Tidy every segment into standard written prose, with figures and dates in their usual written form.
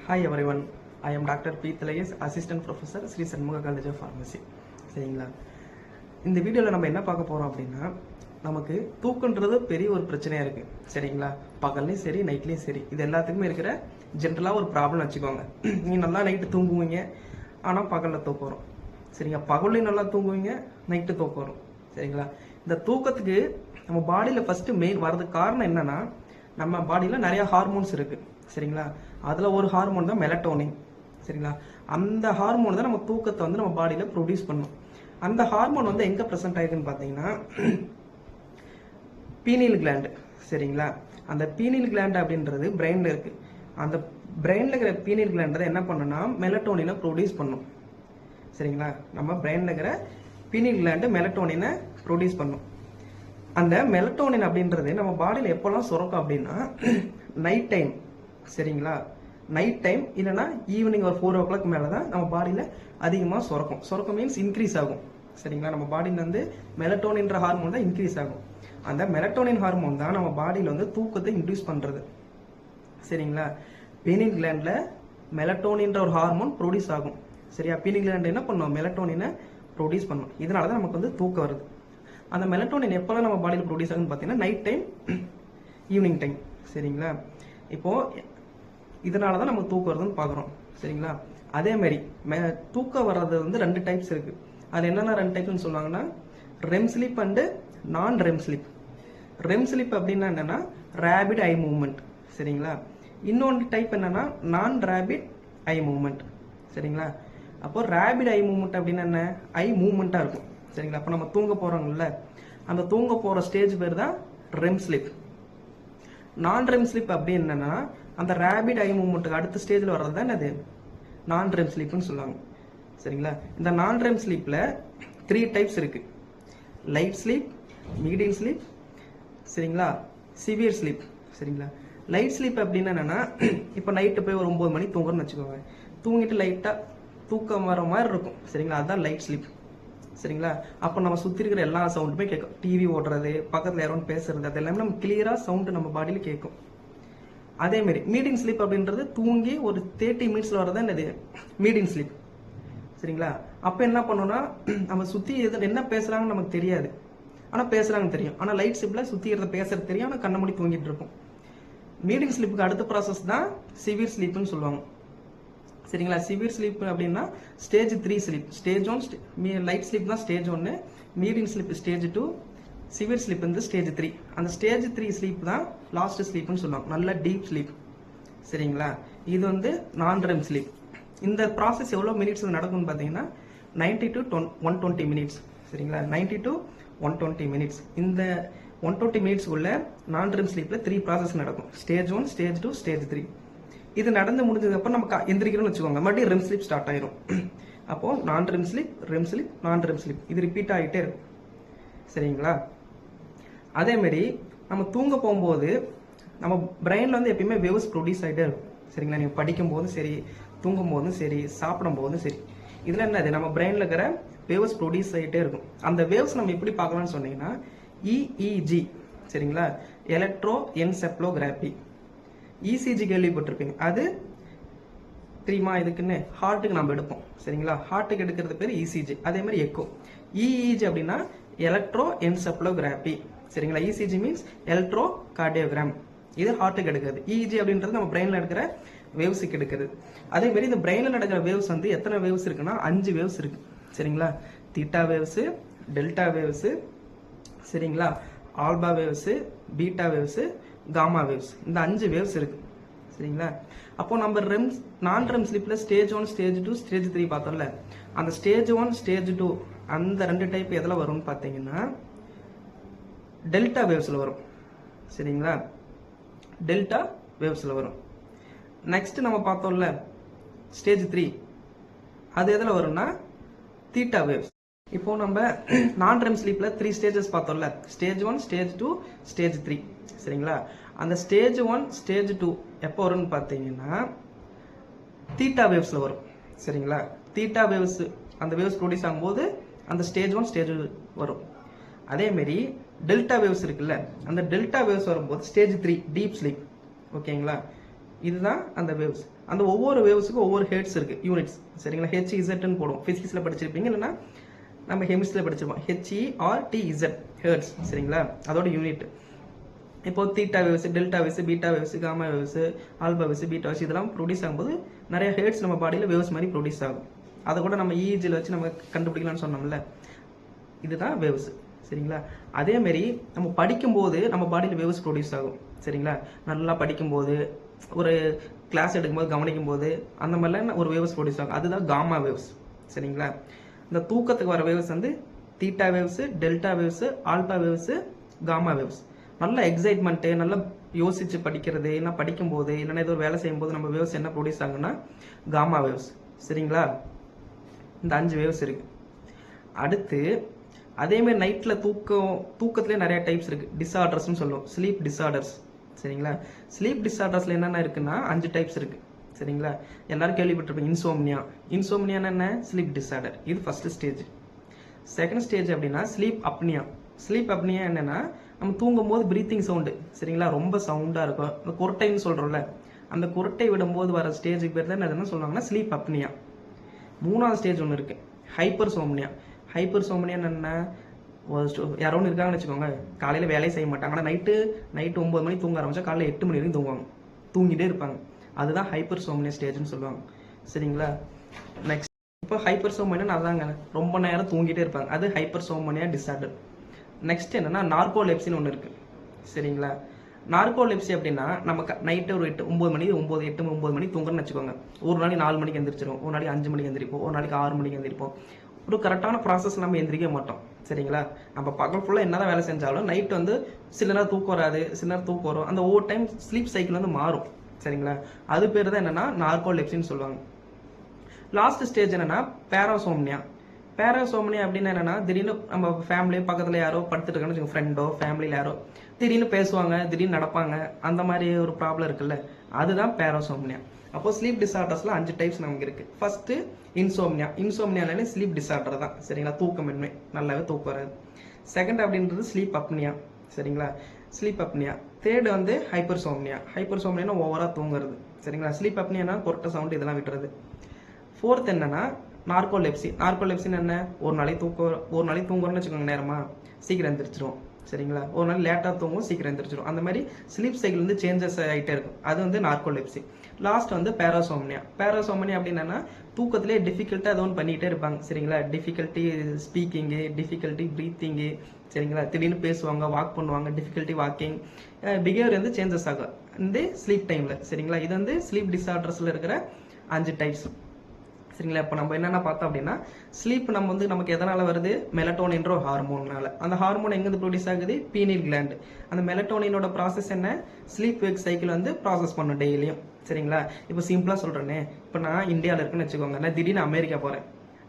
Hi everyone, I am Dr. P. Thalayas, Assistant Professor, Sri Sanmuga College of Pharmacy. சரிங்களா, இந்த வீடியோவில் நம்ம என்ன பார்க்க போகிறோம் அப்படின்னா, நமக்கு தூக்கன்றது பெரிய ஒரு பிரச்சனையாக இருக்குது. சரிங்களா, பகல்லையும் சரி நைட்லேயும் சரி, இது எல்லாத்துக்குமே இருக்கிற ஜென்ரலாக ஒரு ப்ராப்ளம் வச்சுக்கோங்க. நீங்கள் நல்லா நைட்டு தூங்குவீங்க, ஆனால் பகலில் தூக்கம் வரும். சரிங்களா, பகல்லையும் நல்லா தூங்குவீங்க, நைட்டு தூக்கம் வரும். சரிங்களா, இந்த தூக்கத்துக்கு நம்ம பாடியில் ஃபஸ்ட்டு மெயின் வர்றதுக்கு காரணம் என்னன்னா, நம்ம பாடியில் நிறைய ஹார்மோன்ஸ் இருக்குது. சரிங்களா, அதில் ஒரு ஹார்மோன் தான் மெலட்டோனின். சரிங்களா, அந்த ஹார்மோன் தான் நம்ம தூக்கத்தை வந்து நம்ம பாடியில் ப்ரொடியூஸ் பண்ணும். அந்த ஹார்மோன் வந்து எங்கே ப்ரெசென்ட் ஆயிருக்குன்னு பார்த்தீங்கன்னா, பீனியல் கிளாண்டு. சரிங்களா, அந்த பீனியல் கிளாண்டு அப்படின்றது பிரெயினில் இருக்குது. அந்த பிரெயினில் இருக்கிற பீனியல் கிளாண்டு தான் என்ன பண்ணுன்னா மெலட்டோனினை ப்ரொடியூஸ் பண்ணும். சரிங்களா, நம்ம பிரெயினில் இருக்கிற பீனியல் கிளாண்டு மெலட்டோனினை ப்ரொடியூஸ் பண்ணும். அந்த மெலட்டோனின் அப்படின்றது நம்ம பாடியில் எப்போல்லாம் சுரக்கும் அப்படின்னா நைட் டைம். சரிங்களா, நைட் டைம் இல்லைன்னா ஈவினிங் ஒரு 4 o'clock மேலே தான் நம்ம பாடியில் அதிகமாக சுரக்கும். சுரக்கம் மீன்ஸ் இன்க்ரீஸ் ஆகும். சரிங்களா, நம்ம பாடியில் வந்து மெலட்டோனின்ற ஹார்மோன் தான் இன்க்ரீஸ் ஆகும். அந்த மெலட்டோனின் ஹார்மோன் தான் நம்ம பாடியில் வந்து தூக்கத்தை இன்டியூஸ் பண்ணுறது. சரிங்களா, பீனியல் கிளாண்டில் மெலட்டோனின்ற ஒரு ஹார்மோன் ப்ரொடியூஸ் ஆகும். சரியா, பீனியல் கிளாண்ட் என்ன பண்ணும், மெலட்டோனினை ப்ரொடியூஸ் பண்ணும். இதனால தான் நமக்கு வந்து தூக்கம் வருது. அந்த மெலட்டோனின் எப்போல்லாம் நம்ம பாடியில் ப்ரொடியூஸ் ஆகுன்னு பார்த்தீங்கன்னா நைட் டைம், ஈவினிங் டைம். சரிங்களா, இப்போது இதனால தான் நமக்கு தூக்கம் வருதுன்னு பார்க்குறோம். சரிங்களா, அதே மாதிரி தூக்கம் வர்றது வந்து 2 டைப்ஸ் இருக்குது. அது என்னென்ன 2 டைப்ஸ்னு சொல்லுவாங்கன்னா, ரெம் ஸ்லீப் அண்டு நான் ரெம் ஸ்லீப். ரெம் ஸ்லீப் அப்படின்னா என்னென்னா ரேபிட் ஐ மூவ்மெண்ட். சரிங்களா, இன்னொன்று டைப் என்னென்னா நான் ரேபிட் ஐ மூவ்மெண்ட். சரிங்களா, அப்போது ரேபிட் ஐ மூவ்மெண்ட் அப்படின்னா என்ன, ஐ மூவ்மெண்ட்டாக இருக்கும். சரிங்களா, அப்போ நம்ம தூங்க போகிறோங்கல்ல, அந்த தூங்க போகிற ஸ்டேஜ் பேர் தான் RAM sleep. Non REM sleep அப்படி என்னன்னா, அந்த ரேபிட் ஐ மூவ்மெண்ட்டுக்கு அடுத்த ஸ்டேஜில் வர்றது தான் அது நான் ரெம் ஸ்லீப்னு சொல்லுவாங்க. சரிங்களா, இந்த நான் ரெம் ஸ்லீப்பில் 3 டைப்ஸ் இருக்குது. லைட் ஸ்லீப், மீடியம் ஸ்லீப், சரிங்களா, சிவியர் ஸ்லீப். சரிங்களா, லைட் ஸ்லீப் அப்படின்னு என்னென்னா, இப்போ நைட்டு போய் ஒரு 9 மணி தூங்குறோன்னு வச்சுக்கோங்க, தூங்கிட்டு லைட்டாக தூக்கம் வர மாதிரி இருக்கும். சரிங்களா, அதுதான் லைட் ஸ்லீப். சரிங்களா, அப்போ நம்ம சுற்றி இருக்கிற எல்லா சவுண்டுமே கேட்கும். டிவி ஓடுறது, பக்கத்தில் யாரும் பேசுறது, அது எல்லாமே நம்ம கிளியராக சவுண்டு நம்ம பாடியில் கேட்கும். அதேமாரி மீடியம் ஸ்லீப் அப்படின்றது தூங்கி ஒரு 30 மினிட்ஸில் வரதான் என்னது மீடியம் ஸ்லீப். சரிங்களா, அப்போ என்ன பண்ணோம்னா, நம்ம சுற்றி என்ன பேசுகிறாங்கன்னு நமக்கு தெரியாது, ஆனால் பேசுகிறாங்கன்னு தெரியும். ஆனால் லைட் ஸ்லீப்பில் சுற்றி இருக்கிறத பேசுறது தெரியும், ஆனால் கண்ண மூடி தூங்கிட்டு இருக்கும். மீடியம் ஸ்லீப்புக்கு அடுத்த ப்ராசஸ் தான் சிவியர் ஸ்லீப்னு சொல்லுவாங்க. சரிங்களா, சிவியர் ஸ்லீப் அப்படின்னா stage 3 sleep. Stage 1 light sleep தான் stage 1, medium sleep stage 2, severe sleep வந்து ஸ்டேஜ் 3. அந்த ஸ்டேஜ் 3 ஸ்லீப் தான் லாஸ்ட் ஸ்லீப்னு சொல்லுவாங்க, நல்ல டீப் ஸ்லீப். சரிங்களா, இது வந்து நான் ரெம் ஸ்லீப். இந்த ப்ராசஸ் எவ்வளோ மினிட்ஸ் நடக்கும்னு பார்த்தீங்கன்னா 90 to 120 மினிட்ஸ். சரிங்களா, 90 to 120 மினிட்ஸ். இந்த 120 மினிட்ஸ்க்குள்ள நான் ரெம் ஸ்லீப்பில் 3 ப்ராசஸ் நடக்கும். Stage 1, stage 2, stage 3. இது நடந்து முடிஞ்சதுக்கப்புறம் நம்ம எந்திரிக்கணும்னு வச்சுக்கோங்க, மறுபடியும் ரெம் ஸ்லீப் ஸ்டார்ட் ஆயிரும். அப்போது நான் REM sleep, REM sleep, non REM sleep, இது ரிப்பீட் ஆகிட்டே இருக்கும். சரிங்களா, அதேமாரி நம்ம தூங்க போகும்போது நம்ம பிரெயினில் வந்து எப்பயுமே வேவ்ஸ் ப்ரொடியூஸ் ஆகிட்டே இருக்கும். சரிங்களா, நீங்கள் படிக்கும் போதும் சரி, தூங்கும் போதும் சரி, சாப்பிடும் போதும் சரி, இதில் என்னது நம்ம பிரெயினில் இருக்கிற வேவ்ஸ் ப்ரொடியூஸ் ஆகிட்டே இருக்கும். அந்த வேவ்ஸ் நம்ம எப்படி பார்க்கலாம்னு சொன்னீங்கன்னா இஇஜி. சரிங்களா, எலக்ட்ரோ என்செப்லோகிராபி. இசிஜி கேள்விப்பட்டிருப்பீங்க, அது தெரியுமா இதுக்குன்னு, ஹார்ட்டுக்கு நம்ம எடுப்போம். சரிங்களா, ஹார்ட்டுக்கு எடுக்கிறது பேர் இசிஜி. அதே மாதிரி எக்கோ. இஇஜி அப்படின்னா எலக்ட்ரோ என்செப்லோகிராபி. சரிங்களா, இசிஜி மீன்ஸ் எலக்ட்ரோ கார்டியோகிராம், இது ஹார்ட்டுக்கு எடுக்கிறது. இஇஜி அப்படின்றது நம்ம பிரெயினில் எடுக்கிற வேவ்ஸுக்கு எடுக்கிறது. அதே மாதிரி இந்த பிரெயினில் நடக்கிற வேவ்ஸ் வந்து எத்தனை வேவ்ஸ் இருக்குன்னா 5 வேவ்ஸ் இருக்கு. சரிங்களா, தீட்டா வேவ்ஸு, டெல்டா வேவ்ஸு, சரிங்களா, alpha waves, beta waves, gamma waves, இந்த 5 வேவ்ஸ் இருக்கு. சரிங்களா, அப்போ நம்ம நான் ரெம் ஸ்லீப்ல ஸ்டேஜ் 1, ஸ்டேஜ் 2, ஸ்டேஜ் 3 பார்த்தோம்ல, அந்த ஸ்டேஜ் 1, ஸ்டேஜ் 2 அந்த 2 டைப் எதில் வரும்னு பார்த்தீங்கன்னா டெல்டா வேவ்ஸில் வரும். சரிங்களா, டெல்டா வேவ்ஸில் வரும். நெக்ஸ்ட் நம்ம பார்த்தோம்ல ஸ்டேஜ் 3, அது எதில் வரும்னா தீட்டா வேவ்ஸ். இப்போ நம்ம நான் ரெம் ஸ்லீப்ல 3 ஸ்டேஜஸ் பார்த்தோம்ல, ஸ்டேஜ் 1, ஸ்டேஜ் 2, ஸ்டேஜ் 3. சரிங்களா, அந்த ஸ்டேஜ் 1, ஸ்டேஜ் 2 எப்போ வரும்னு பார்த்தீங்கன்னா தீட்டா வேவ்ஸில் வரும். சரிங்களா, தீட்டா வேவ்ஸ் அந்த வேவ்ஸ் ப்ரொடியூஸ் ஆகும்போது அந்த ஸ்டேஜ் 1, ஸ்டேஜ் 2 வரும். அதேமாரி டெல்டா வேவ்ஸ் இருக்குல்ல, அந்த டெல்டா வேவ்ஸ் வரும்போது ஸ்டேஜ் 3 டீப் ஸ்லீப். ஓகேங்களா, இதுதான் அந்த வேவ்ஸ். அந்த ஒவ்வொரு வேவ்ஸுக்கும் ஒவ்வொரு ஹெர்ட்ஸ் இருக்கு, யூனிட்ஸ். சரிங்களா? ஹெச்இசட்னு போடும். பிசிக்ஸ்ல படிச்சிருப்பீங்க, இல்லைன்னா நம்ம கெமிஸ்ட்ரியில் படிச்சிருப்போம். H E R T Z hertz. சரிங்களா? அதோட யூனிட். இப்போ theta waves, delta waves, beta waves, gamma waves, alpha waves, beta waves இதெல்லாம் ப்ரொடியூஸ் ஆகும்போது நிறைய ஹெர்ட்ஸ் நம்ம பாடியில் வேவ்ஸ் மாதிரி ப்ரொடியூஸ் ஆகும். அதை கூட நம்ம இஇஜியில் வச்சு நம்ம கண்டுபிடிக்கலாம்னு சொன்னோம்ல, இதுதான் வேவ்ஸ். சரிங்களா? அதே மாதிரி நம்ம படிக்கும்போது நம்ம பாடியில் வேவ்ஸ் ப்ரொடியூஸ் ஆகும். சரிங்களா? நல்லா படிக்கும்போது, ஒரு கிளாஸ் எடுக்கும்போது, கவனிக்கும் போது, அந்த மாதிரிலாம் ஒரு வேவ்ஸ் ப்ரொடியூஸ் ஆகும். அதுதான் காமா வேவ்ஸ். சரிங்களா? இந்த தூக்கத்துக்கு வர வேவ்ஸ் வந்து theta waves, delta waves, alpha waves, gamma waves. நல்ல எக்ஸைட்மெண்ட்டு, நல்லா யோசிச்சு படிக்கிறது, இல்லை படிக்கும்போது, இல்லைன்னா ஏதோ வேலை செய்யும்போது நம்ம வேவ்ஸ் என்ன ப்ரொடியூஸ் ஆகுன்னா காமா வேவ்ஸ். சரிங்களா? இந்த 5 வேவ்ஸ் இருக்கு. அடுத்து அதேமாதிரி நைட்டில் தூக்கத்துலேயே நிறைய டைப்ஸ் இருக்கு. டிஸார்டர்ஸ்னு சொல்லுவோம், ஸ்லீப் டிஸார்டர்ஸ். சரிங்களா? ஸ்லீப் டிஸார்டர்ஸ்ல என்னென்ன இருக்குன்னா 5 டைப்ஸ் இருக்கு. சரிங்களா? எல்லாரும் கேள்விப்பட்டிருப்பீங்க, இன்சோம்னியா. இன்சோம்னியானா என்ன? Sleep disorder. இது ஃபர்ஸ்ட் ஸ்டேஜ். செகண்ட் ஸ்டேஜ் அப்படின்னா ஸ்லீப் அப்னியா. ஸ்லீப் அப்னியா என்னன்னா நம்ம தூங்கும் போது பிரீத்திங் சவுண்டு, சரிங்களா, ரொம்ப சவுண்டா இருக்கும். இந்த குரட்டைன்னு சொல்றோம்ல, அந்த குரட்டை விடும்போது வர ஸ்டேஜுக்கு பேர் தான் என்ன சொல்லுவாங்கன்னா ஸ்லீப் அப்னியா. மூணாவது ஸ்டேஜ் ஒன்று இருக்கு, ஹைப்பர் சோம்னியா. ஹைப்பர் சோம்னியா என்ன? யாரோ ஒன்று இருக்காங்கன்னு வச்சுக்கோங்க, காலையில் வேலையை செய்ய மாட்டாங்க, ஆனால் நைட்டு 9 மணி தூங்க ஆரம்பிச்சா காலையில் 8 மணி வரைக்கும் தூங்குவாங்க, தூங்கிட்டே இருப்பாங்க. அதுதான் ஹைப்பர் சோம்னியா ஸ்டேஜ்னு சொல்லுவாங்க. சரிங்களா? நெக்ஸ்ட், இப்போ ஹைப்பர் சோம்னியா அதாங்க, ரொம்ப நேரம் தூங்கிட்டே இருப்பாங்க, அது ஹைப்பர் சோம்னியா டிஸார்டர். நெக்ஸ்ட் என்னன்னா நார்கோலெப்சின்னு ஒன்று இருக்கு. சரிங்களா? நார்கோலெப்சி அப்படின்னா நம்ம நைட்டு ஒரு 9 மணி 9 மணி தூங்குறோன்னு வச்சுக்கோங்க. ஒரு நாளைக்கு 4 மணிக்கு எந்திரிச்சிடும், ஒரு நாளைக்கு 5 மணிக்கு எந்திரிப்போம், ஒரு நாளைக்கு 6 மணிக்கு எந்திரிப்போம். ஒரு கரெக்டான ப்ராசஸ் நம்ம எந்திரிக்க மாட்டோம். சரிங்களா? நம்ம பகல் ஃபுல்லாக என்னதான் வேலை செஞ்சாலும் நைட் வந்து சில நேரம் தூக்கம் வராது, சில நேரம் தூக்கம் வரும். அந்த ஒவ்வொரு டைம் ஸ்லீப் சைக்கிள் வந்து மாறும். சரிங்களா? அது பேர் தான் என்னன்னா நார்கோலெப்சின்னு சொல்லுவாங்க. லாஸ்ட் ஸ்டேஜ் என்னன்னா பேராசோம்னியா. பேராசோம்னியா அப்படின்னு என்னன்னா, திடீர்னு நம்ம ஃபேமிலி பக்கத்தில் யாரோ படுத்துட்டு இருக்கான்னு வச்சுக்கோங்க, ஃப்ரெண்டோ ஃபேமிலியில் யாரோ திடீர்னு பேசுவாங்க, திடீர்னு நடப்பாங்க, அந்த மாதிரி ஒரு ப்ராப்ளம் இருக்குல்ல, அதுதான் பேராசோம்னியா. அப்போ ஸ்லீப் டிஸார்டர்ஸ்ல 5 டைப்ஸ் நமக்கு இருக்கு. First insomnia. இன்சோம்னியாலே ஸ்லீப் டிஸார்டர் தான். சரிங்களா? தூக்கமின்மை, நல்லாவே தூக்கம் வராது. செகண்ட் அப்படின்றது ஸ்லீப் அப்னியா. சரிங்களா? Sleep apnea. தேர்ட் வந்து ஹைப்பர் சோம்னியா. ஹைப்பர் சோம்னியா ஓவரா தூங்குறது. சரிங்களா? ஸ்லீப் அப்னியானா கொரட்டை சவுண்ட் இதெல்லாம் விட்டுறது. ஃபோர்த் என்னன்னா நார்கோலெப்சி. நார்கோலெப்சின்னு என்ன? ஒரு நாளைக்கு தூங்குறோம்னு வச்சுக்கோங்க, நேரமா சீக்கிரம் எந்திரிச்சிரும். சரிங்களா? ஒரு நாள் லேட்டாக தூங்கும், சீக்கிரம் எந்திரிச்சிடும். அந்த மாதிரி ஸ்லீப் சைக்கிள் வந்து சேஞ்சஸ் ஆகிட்டே இருக்கும். அது வந்து நார்கோலெப்சி. லாஸ்ட் வந்து பேராசோம்னியா. பேராசோம்னியா அப்படின்னா தூக்கத்திலே டிஃபிகல்ட்டாக ஏதோ ஒன்று பண்ணிக்கிட்டே இருப்பாங்க. சரிங்களா? Difficulty speaking, difficulty breathing. சரிங்களா? திடீர்னு பேசுவாங்க, வாக் பண்ணுவாங்க, டிஃபிகல்ட்டி வாக்கிங், பிஹேவியர் வந்து சேஞ்சஸ் ஆகும் இந்த ஸ்லீப் டைமில். சரிங்களா? இது வந்து ஸ்லீப் டிஸார்டர்ஸில் இருக்கிற 5 டைப்ஸ். சரிங்களா? இப்போ நம்ம என்னென்ன பார்த்தோம் அப்படின்னா, ஸ்லீப் நம்ம வந்து நமக்கு எதனால் வருது? மெலட்டோனின்ற ஒரு ஹார்மோன்னால. அந்த ஹார்மோன் எங்கேருந்து ப்ரொடியூஸ் ஆகுது? Pineal gland. அந்த மெலட்டோனினோட ப்ராசஸ் என்ன? ஸ்லீப் வேக் சைக்கிள் வந்து ப்ராசஸ் பண்ணும் டெய்லியும். சரிங்களா? இப்போ சிம்பிளாக சொல்கிறேனே, இப்போ நான் இந்தியாவில் இருக்குன்னு வச்சுக்கோங்க, நான் திடீர்னு அமெரிக்கா போகிறேன்.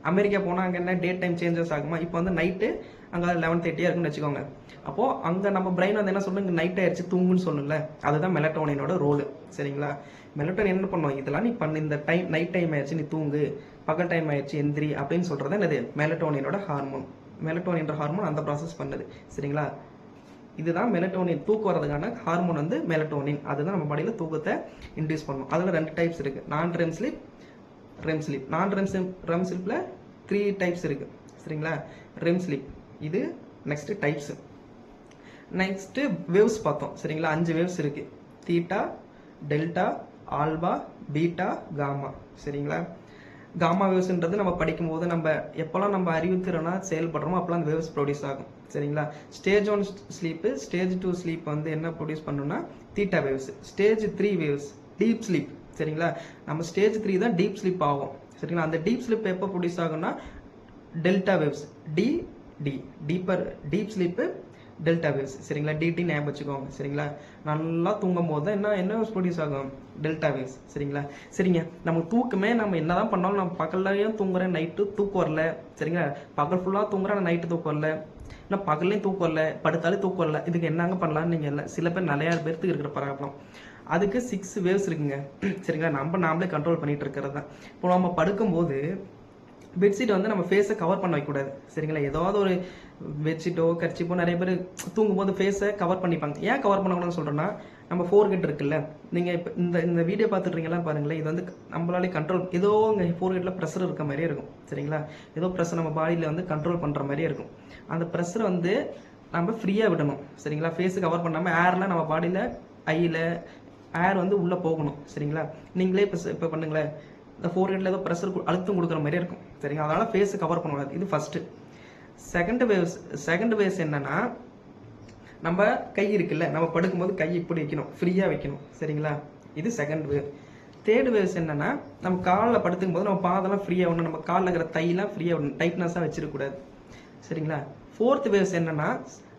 அமெரிக்கா போனால் அங்கே என்ன டே டைம் சேஞ்சஸ் ஆகுமா? இப்போ வந்து நைட்டு அங்கே 11:30 இருக்குன்னு வச்சுக்கோங்க. அப்போது அங்கே நம்ம பிரெயின் வந்து என்ன சொல்லணும்? இங்கே நைட் ஆயிடுச்சு தூங்குன்னு சொல்லணும்ல, அதுதான் மெலட்டோனினோட ரோலு. சரிங்களா? மெலட்டோனின் என்ன பண்ணுவோம்? இதெல்லாம் நீ பண்ணு, இந்த டைம் நைட் டைம் ஆயிடுச்சு நீ தூங்கு, பகல் டைம் ஆயிடுச்சு எந்திரி அப்படின்னு சொல்றது என்னது? மெலட்டோனினோட ஹார்மோன். மெலட்டோனின்ற ஹார்மோன் அந்த ப்ராசஸ் பண்ணுது. சரிங்களா? இதுதான் மெலட்டோனின். தூக்கம் வரதுக்கான ஹார்மோன் வந்து மெலட்டோனின். அதுதான் நம்ம பாடியில் தூக்கத்தை இன்டியூஸ் பண்ணும். அதில் 2 டைப்ஸ் இருக்கு, non REM sleep, REM sleep. Non REM ஸ்லீப்ல 3 டைப்ஸ் இருக்கு. சரிங்களா? ரெம் ஸ்லீப் இது நெக்ஸ்ட் டைப்ஸ். நெக்ஸ்ட் வேவ்ஸ் பார்த்தோம். சரிங்களா? 5 வேவ்ஸ் இருக்கு, theta, delta, alpha, beta, gamma. சரிங்களா? காமா வேவ்ஸ்ன்றது நம்ம படிக்கும்போது நம்ம எப்போல்லாம் நம்ம அறிவுத்திறனா செயல்படுறோமோ அப்போல்லாம் அந்த வேவ்ஸ் ப்ரொடியூஸ் ஆகும். சரிங்களா? ஸ்டேஜ் 1 ஸ்லீப்பு, ஸ்டேஜ் 2 ஸ்லீப் வந்து என்ன ப்ரொடியூஸ் பண்ணணும்னா theta waves. Stage 3 waves deep sleep. சரிங்களா? நம்ம ஸ்டேஜ் 3 தான் டீப் ஸ்லீப் ஆகும். சரிங்களா? அந்த டீப் ஸ்லீப் எப்போ ப்ரொடியூஸ் ஆகும்னா delta waves. Deep sleep delta waves. சரிங்களா? டிடி ஞாபகம் வச்சுக்கோங்க. சரிங்களா? நல்லா தூங்கும் போது தான் என்ன ப்ரொடியூஸ் ஆகும்? Delta waves. சரிங்களா? சரிங்க, நம்ம தூக்கமே நம்ம என்னதான் பண்ணாலும் நம்ம பகல்லையும் தூங்குறேன், நைட்டு தூக்கம் வரல. சரிங்களா? பகல் ஃபுல்லாக தூங்குறேன், நைட்டு தூக்கம் வரல, இல்லை பகல்லையும் தூக்கம் வரல, படுத்தாலே தூக்கம் வரல. இதுக்கு என்னங்க பண்ணலாம்னு நீங்கள் இல்லை, சில பேர் நிறையா பேர்த்துக்கு இருக்கிற ப்ராப்ளம். அதுக்கு 6 வேவ்ஸ் இருக்குங்க. சரிங்களா? நாமளே கண்ட்ரோல் பண்ணிட்டு இருக்கிறது தான். இப்போ நம்ம படுக்கும்போது பெட்ஷீட் வந்து நம்ம ஃபேஸை கவர் பண்ண வைக்கக்கூடாது. சரிங்களா? ஏதாவது ஒரு பெட்ஷீட்டோ கர்ச்சிப்போ நிறைய பேர் தூங்கும்போது ஃபேஸை கவர் பண்ணிப்பாங்க. ஏன் கவர் பண்ணக்கூடாதுன்னு சொல்கிறேன்னா, நம்ம ஃபோர்கெட் இருக்குல்ல, நீங்கள் இப்போ இந்த வீடியோ பார்த்துட்றீங்களா பாருங்களேன், இது வந்து நம்மளாலே கண்ட்ரோல், ஏதோ உங்கள் ஃபோர்கெட்டில் ப்ரெஷர் இருக்க மாதிரியே இருக்கும் சரிங்களா. ஏதோ ப்ரெஷர் நம்ம பாடியில் வந்து கண்ட்ரோல் பண்ணுற மாதிரியே இருக்கும். அந்த ப்ரெஷரை வந்து நம்ம ஃப்ரீயாக விடணும் சரிங்களா. ஃபேஸு கவர் பண்ணாமல் ஏர்லாம் நம்ம பாடியில் ஐயில் ஏர் வந்து உள்ளே போகணும் சரிங்களா. நீங்களே இப்போ பண்ணுங்களேன், இந்த ஃபோர்ஹெட்டில் ஏதோ ப்ரெஷர் அழுத்தம் கொடுக்குற மாதிரியே இருக்கும் சரிங்களா. அதனால் ஃபேஸு கவர் பண்ணக்கூடாது. இது ஃபஸ்ட்டு. செகண்ட் வேவ்ஸ் என்னன்னா, நம்ம கை இருக்குல்ல, நம்ம படுக்கும்போது கை இப்படி வைக்கணும், ஃப்ரீயாக வைக்கணும் சரிங்களா. இது செகண்ட் வேவ். தேர்ட் வேவ்ஸ் என்னன்னா, நம்ம காலில் படுத்துக்கும் போது நம்ம பாதெல்லாம் ஃப்ரீயாக விடணும், நம்ம காலில் இருக்கிற தையெல்லாம் ஃப்ரீயாக விடணும், டைட்னஸாக வச்சிருக்கக்கூடாது சரிங்களா. ஃபோர்த் வேவ்ஸ் என்னன்னா,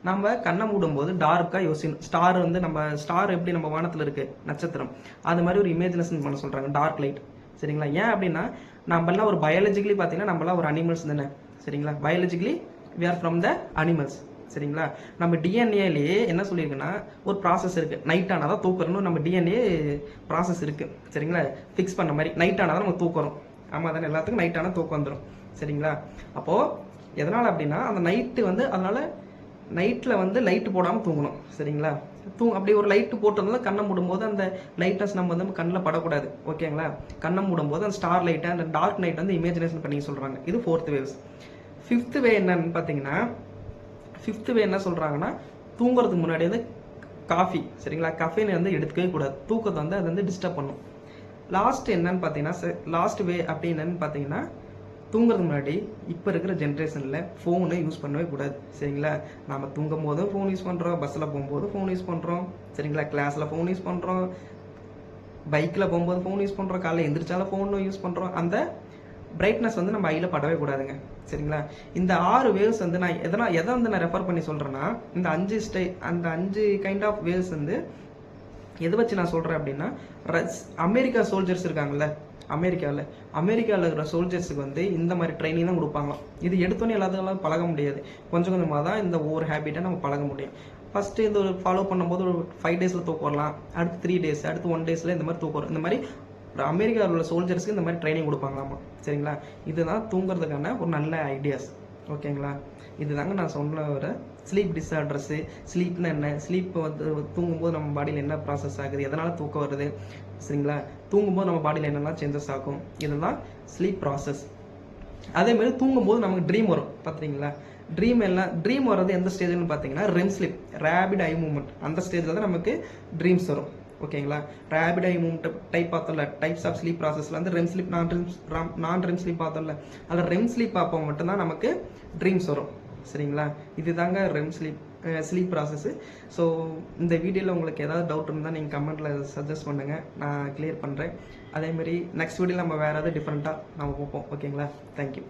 நம்ம கண்ணை மூடும்போது டார்க்காக யோசிக்கணும். ஸ்டார் வந்து நம்ம ஸ்டார் எப்படி நம்ம வானத்தில் இருக்கு நட்சத்திரம், அது மாதிரி ஒரு இமேஜினேஷன் பண்ண சொல்கிறாங்க, டார்க் லைட் சரிங்களா. ஏன் அப்படின்னா, நம்மளாம் ஒரு பயாலஜிக்கலி பார்த்தீங்கன்னா நம்மளாம் ஒரு அனிமல்ஸ் தானே சரிங்களா. Biologically we are from the animals சரிங்களா. நம்ம டிஎன்ஏலேயே என்ன சொல்லியிருக்குன்னா, ஒரு ப்ராசஸ் இருக்குது, நைட் ஆனால் தான் தூக்குறணும். நம்ம டிஎன்ஏ ப்ராசஸ் இருக்குது சரிங்களா, ஃபிக்ஸ் பண்ண மாதிரி. நைட் ஆனால் தான் நம்ம தூக்குறோம். ஆமாம் தானே, எல்லாத்துக்கும் நைட் ஆனால் தூக்கம் வந்துடும் சரிங்களா. அப்போது எதனால் அப்படின்னா, அந்த நைட்டு வந்து அதனால் நைட்டில் வந்து லைட்டு போடாமல் தூங்கணும் சரிங்களா. அப்படி ஒரு லைட்டு போட்டிருந்தா கண்ணை மூடும்போது அந்த லைட்டஸ் நம்ம வந்து கண்ணில் படக்கூடாது ஓகேங்களா. கண்ணை மூடும்போது அந்த ஸ்டார் லைட்டை, அந்த டார்க் நைட் வந்து இமேஜினேஷன் பண்ணி சொல்கிறாங்க. இது ஃபோர்த் வேவ்ஸ். ஃபிஃப்த் வே என்னன்னு பார்த்தீங்கன்னா, ஃபிஃப்த் வே என்ன சொல்கிறாங்கன்னா, தூங்குறதுக்கு முன்னாடி வந்து காஃபி சரிங்களா, கஃபைன் வந்து எடுத்துக்கவே கூடாது, தூக்கத்தை வந்து அது வந்து டிஸ்டர்ப் பண்ணும். லாஸ்ட் என்னன்னு பார்த்தீங்கன்னா, லாஸ்ட் வே அப்படி என்னன்னு பார்த்தீங்கன்னா, தூங்குறதுக்கு முன்னாடி இப்போ இருக்கிற ஜென்ரேஷனில் ஃபோனை யூஸ் பண்ணவே கூடாது சரிங்களா. நம்ம தூங்கும் போதும் ஃபோன் யூஸ் பண்ணுறோம், பஸ்ஸில் போகும்போது ஃபோன் யூஸ் பண்ணுறோம் சரிங்களா, கிளாஸில் ஃபோன் யூஸ் பண்ணுறோம், பைக்கில் போகும்போது ஃபோன் யூஸ் பண்ணுறோம், காலையில் எந்திரிச்சாலும் ஃபோன் யூஸ் பண்ணுறோம். அந்த பிரைட்னஸ் வந்து நம்ம ஐயில் படவே கூடாதுங்க சரிங்களா. இந்த 6 வேவ்ஸ் வந்து நான் எதை வந்து நான் ரெஃபர் பண்ணி சொல்கிறேன்னா, இந்த 5 கைண்ட் ஆஃப் வேவ்ஸ் வந்து எதை வச்சு நான் சொல்கிறேன் அப்படின்னா, அமெரிக்கா சோல்ஜர்ஸ் இருக்காங்கல்ல, அமெரிக்காவில் இருக்கிற சோல்ஜர்ஸுக்கு வந்து இந்த மாதிரி ட்ரைனிங் தான் கொடுப்பாங்களாம். இது எடுத்தோன்னே எல்லாத்துக்கும் பழக முடியாது, கொஞ்சம் கொஞ்சமாக தான் இந்த ஒவ்வொரு ஹேபிட்டை நம்ம பழக முடியும். ஃபஸ்ட்டு இந்த ஒரு ஃபாலோ பண்ணும்போது ஒரு 5 டேஸில் தூக்கம் வரலாம், அடுத்து 3 டேஸ், அடுத்து 1 டேஸில் இந்த மாதிரி தூக்கம் வரும். இந்த மாதிரி அமெரிக்காவில் உள்ள சோல்ஜர்ஸ்க்கு இந்த மாதிரி ட்ரைனிங் கொடுப்பாங்களாமா சரிங்களா. இதுதான் தூங்குறதுக்கான ஒரு நல்ல ஐடியாஸ் ஓகேங்களா. இதுதாங்க நான் சொன்ன ஒரு ஸ்லீப் டிஸார்டர்ஸு. ஸ்லீப்னா என்ன, ஸ்லீப் வந்து தூங்கும்போது நம்ம பாடியில் என்ன ப்ராசஸ் ஆகுது, எதனால் தூக்கம் வருது சரிங்களா, தூங்கும்போது நம்ம பாடியில் என்னெல்லாம் சேஞ்சஸ் ஆகும், இதுதான் ஸ்லீப் ப்ராசஸ். அதேமாதிரி தூங்கும்போது நமக்கு ட்ரீம் வரும் பார்த்தீங்களா. ட்ரீம் வர்றது எந்த ஸ்டேஜ்னு பார்த்தீங்கன்னா, REM sleep, rapid eye movement, அந்த ஸ்டேஜில் தான் நமக்கு ட்ரீம்ஸ் வரும் ஓகேங்களா. ரேபிட் ஐ மூவ்மெண்ட் டைப் பார்த்தோம்ல, டைப்ஸ் ஆஃப் ஸ்லீப் ப்ராசஸில் வந்து REM sleep, non REM sleep பார்த்தோம்ல, அதில் ரெம் ஸ்லீப் பார்ப்போம் மட்டும்தான் நமக்கு ட்ரீம்ஸ் வரும் சரிங்களா. இதுதாங்க ரெம் ஸ்லீப் ப்ராசஸ்ஸு. ஸோ இந்த வீடியோவில் உங்களுக்கு ஏதாவது டவுட் இருந்தால் நீங்கள் கமெண்ட்டில் சஜஸ்ட் பண்ணுங்கள், நான் கிளியர் பண்ணுறேன். அதேமாரி நெக்ஸ்ட் வீடியோவில் நம்ம வேறு ஏதாவது டிஃப்ரெண்ட்டாக நம்ம பார்ப்போம் ஓகேங்களா. தேங்க்யூ.